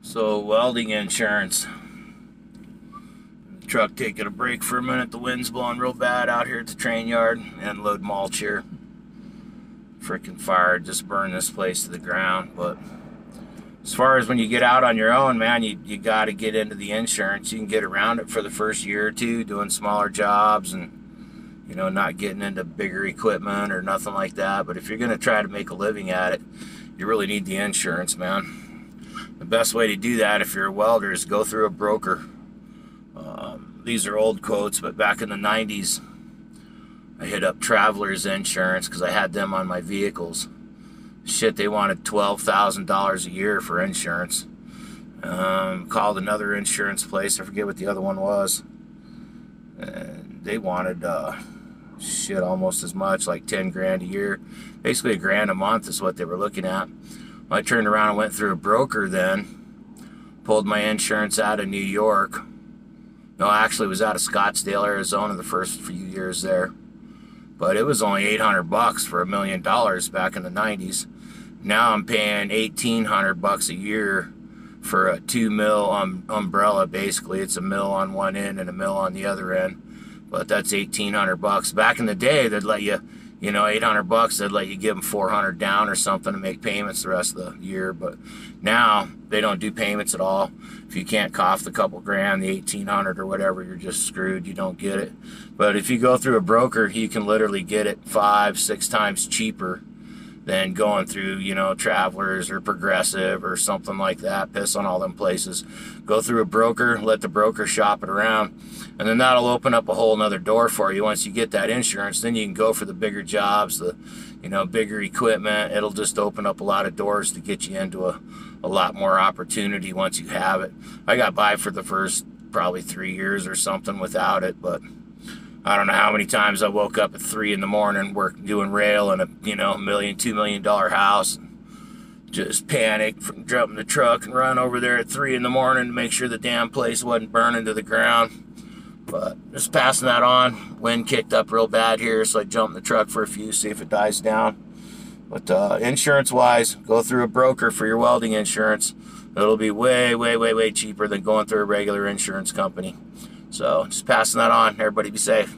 So welding insurance. Truck taking a break for a minute. The wind's blowing real bad out here at the train yard. And load mulch here. Freaking fire just burned this place to the ground. But as far as when you get out on your own, man, you got to get into the insurance. You can get around it for the first year or two, doing smaller jobs and, you know, not getting into bigger equipment or nothing like that. But if you're going to try to make a living at it, you really need the insurance, man. The best way to do that if you're a welder is go through a broker. These are old quotes, but back in the 90s, I hit up Travelers Insurance because I had them on my vehicles. Shit, they wanted $12,000 a year for insurance. Called another insurance place, I forget what the other one was. And they wanted, shit, almost as much, like 10 grand a year. Basically $1,000 a month is what they were looking at. I turned around and went through a broker then, pulled my insurance out of New York. No, actually it was out of Scottsdale, Arizona the first few years there. But it was only $800 for $1 million back in the 90s. Now I'm paying $1,800 a year for a 2 mil umbrella. Basically, it's a mil on one end and a mil on the other end. But that's $1,800. Back in the day, they'd let you, you know, $800, they'd let you give them $400 down or something to make payments the rest of the year. But now they don't do payments at all. If you can't cough the couple grand, the $1,800 or whatever, you're just screwed. You don't get it. But if you go through a broker, you can literally get it 5-6 times cheaper than going through, you know, Travelers or Progressive or something like that. Piss on all them places. Go through a broker, let the broker shop it around, and then that'll open up a whole nother door for you. Once you get that insurance, then you can go for the bigger jobs, the, you know, bigger equipment. It'll just open up a lot of doors to get you into a lot more opportunity once you have it. I got by for the first probably 3 years or something without it, but I don't know how many times I woke up at 3 in the morning, doing rail in a, you know, $1 million, $2 million house, and just panic from jumping the truck and run over there at 3 in the morning to make sure the damn place wasn't burning to the ground. But just passing that on. Wind kicked up real bad here, so I jumped in the truck for a few, see if it dies down. But insurance-wise, go through a broker for your welding insurance. It'll be way, way, way, way cheaper than going through a regular insurance company. So just passing that on. Everybody be safe.